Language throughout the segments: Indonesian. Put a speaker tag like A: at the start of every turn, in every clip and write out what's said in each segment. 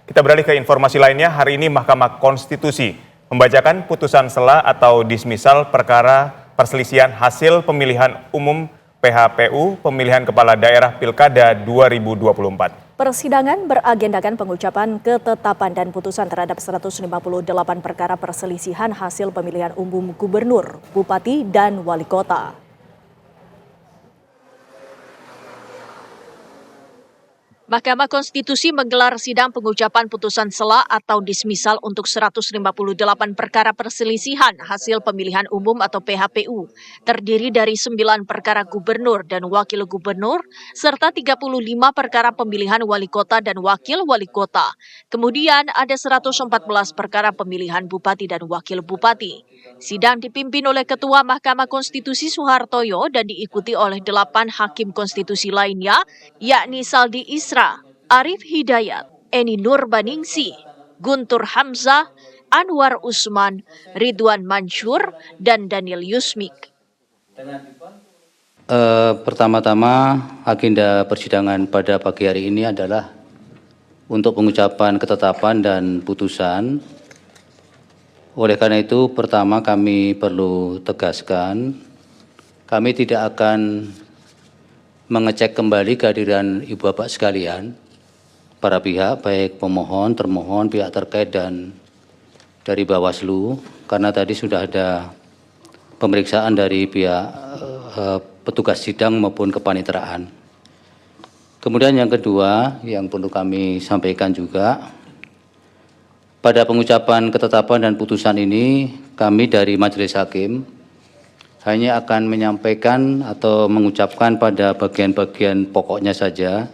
A: Kita beralih ke informasi lainnya. Hari ini Mahkamah Konstitusi membacakan putusan sela atau dismisal perkara perselisihan hasil pemilihan umum PHPU pemilihan kepala daerah Pilkada 2024.
B: Persidangan beragendakan pengucapan ketetapan dan putusan terhadap 158 perkara perselisihan hasil pemilihan umum gubernur, bupati, dan wali kota.
C: Mahkamah Konstitusi menggelar sidang pengucapan putusan sela atau dismisal untuk 158 perkara perselisihan hasil pemilihan umum atau PHPU, terdiri dari 9 perkara gubernur dan wakil gubernur, serta 35 perkara pemilihan wali kota dan wakil wali kota. Kemudian ada 114 perkara pemilihan bupati dan wakil bupati. Sidang dipimpin oleh Ketua Mahkamah Konstitusi Soehartojo dan diikuti oleh 8 hakim konstitusi lainnya, yakni Saldi Isra, Arif Hidayat, Eni Nurbaningsi, Guntur Hamzah, Anwar Usman, Ridwan Mansur, dan Daniel Yusmik.
D: Pertama-tama agenda persidangan pada pagi hari ini adalah untuk pengucapan ketetapan dan putusan. Oleh karena itu, pertama kami perlu tegaskan, kami tidak akan mengecek kembali kehadiran Ibu Bapak sekalian, para pihak, baik pemohon, termohon, pihak terkait, dan dari Bawaslu, karena tadi sudah ada pemeriksaan dari pihak petugas sidang maupun kepaniteraan. Kemudian yang kedua, yang perlu kami sampaikan juga, pada pengucapan ketetapan dan putusan ini, kami dari Majelis Hakim hanya akan menyampaikan atau mengucapkan pada bagian-bagian pokoknya saja.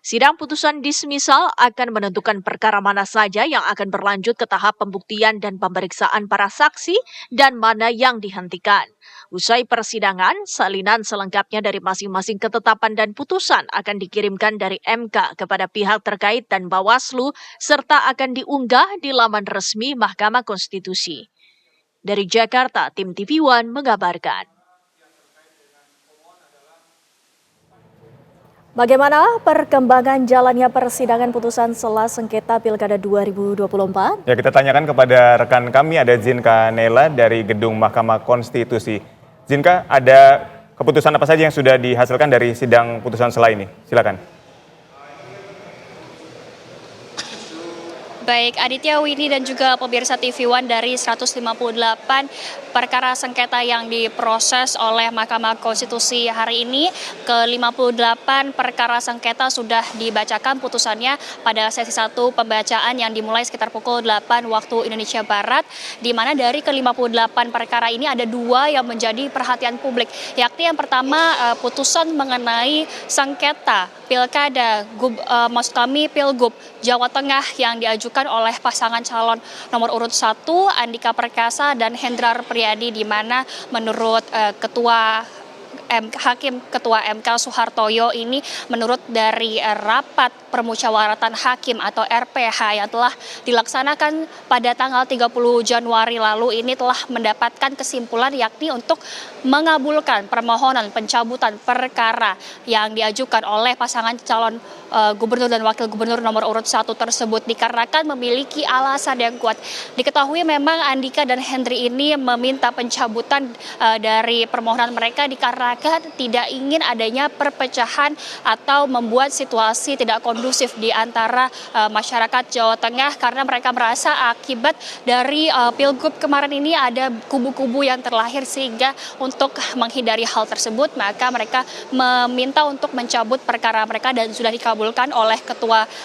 C: Sidang putusan dismisal akan menentukan perkara mana saja yang akan berlanjut ke tahap pembuktian dan pemeriksaan para saksi dan mana yang dihentikan. Usai persidangan, salinan selengkapnya dari masing-masing ketetapan dan putusan akan dikirimkan dari MK kepada pihak terkait dan Bawaslu serta akan diunggah di laman resmi Mahkamah Konstitusi. Dari Jakarta, tim TV One mengabarkan.
B: Bagaimana perkembangan jalannya persidangan putusan sela sengketa Pilkada 2024?
A: Ya, kita tanyakan kepada rekan kami, ada Zinka Nela dari Gedung Mahkamah Konstitusi. Zinka, ada keputusan apa saja yang sudah dihasilkan dari sidang putusan sela ini? Silakan.
E: Baik, Aditya, Winnie, dan juga pemirsa TV One, dari 158 perkara sengketa yang diproses oleh Mahkamah Konstitusi hari ini, ke-58 perkara sengketa sudah dibacakan putusannya pada sesi 1 pembacaan yang dimulai sekitar pukul 8 waktu Indonesia Barat, di mana dari ke-58 perkara ini ada 2 yang menjadi perhatian publik, yakni yang pertama putusan mengenai sengketa Pilkada, maksud kami Pilgub Jawa Tengah yang diajukan oleh pasangan calon nomor urut 1 Andika Perkasa dan Hendrar Priyadi, di mana menurut Hakim Ketua MK Soehartojo ini, menurut dari rapat permusyawaratan hakim atau RPH yang telah dilaksanakan pada tanggal 30 Januari lalu ini telah mendapatkan kesimpulan, yakni untuk mengabulkan permohonan pencabutan perkara yang diajukan oleh pasangan calon gubernur dan wakil gubernur nomor urut 1 tersebut dikarenakan memiliki alasan yang kuat. Diketahui memang Andika dan Hendri ini meminta pencabutan dari permohonan mereka dikarenakan tidak ingin adanya perpecahan atau membuat situasi tidak kondusif di antara masyarakat Jawa Tengah, karena mereka merasa akibat dari Pilgub kemarin ini ada kubu-kubu yang terlahir, sehingga untuk menghindari hal tersebut maka mereka meminta untuk mencabut perkara mereka dan sudah dikabulkan oleh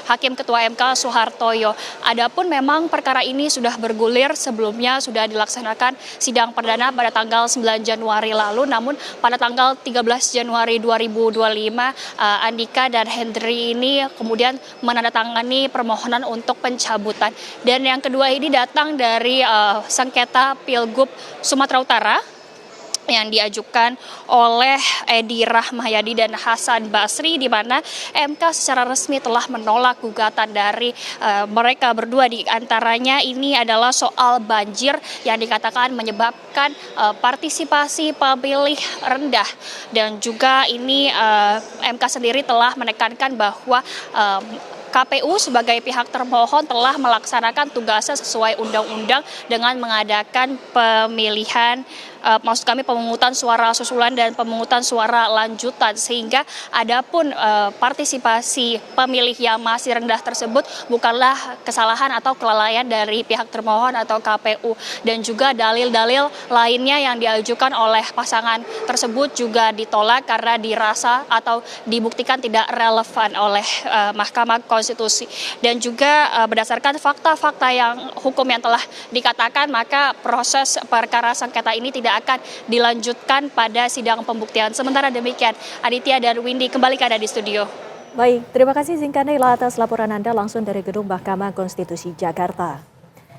E: Hakim Ketua MK Soehartojo. Adapun memang perkara ini sudah bergulir, sebelumnya sudah dilaksanakan sidang perdana pada tanggal 9 Januari lalu, namun pada tanggal 13 Januari 2025 Andika dan Hendri ini kemudian menandatangani permohonan untuk pencabutan. Dan yang kedua ini datang dari sengketa Pilgub Sumatera Utara yang diajukan oleh Edi Rahmayadi dan Hasan Basri, di mana MK secara resmi telah menolak gugatan dari mereka berdua. Di antaranya ini adalah soal banjir yang dikatakan menyebabkan partisipasi pemilih rendah, dan juga ini MK sendiri telah menekankan bahwa KPU sebagai pihak termohon telah melaksanakan tugasnya sesuai undang-undang dengan mengadakan pemilihan, maksud kami pemungutan suara susulan dan pemungutan suara lanjutan, sehingga adapun partisipasi pemilih yang masih rendah tersebut bukanlah kesalahan atau kelalaian dari pihak termohon atau KPU, dan juga dalil-dalil lainnya yang diajukan oleh pasangan tersebut juga ditolak karena dirasa atau dibuktikan tidak relevan oleh Mahkamah Konstitusi. Dan juga berdasarkan fakta-fakta hukum yang telah dikatakan, maka proses perkara sengketa ini tidak akan dilanjutkan pada sidang pembuktian. Sementara demikian, Aditya dan Windy, kembali ke Anda di studio.
B: Baik, terima kasih Zinka Naila atas laporan Anda langsung dari Gedung Mahkamah Konstitusi Jakarta.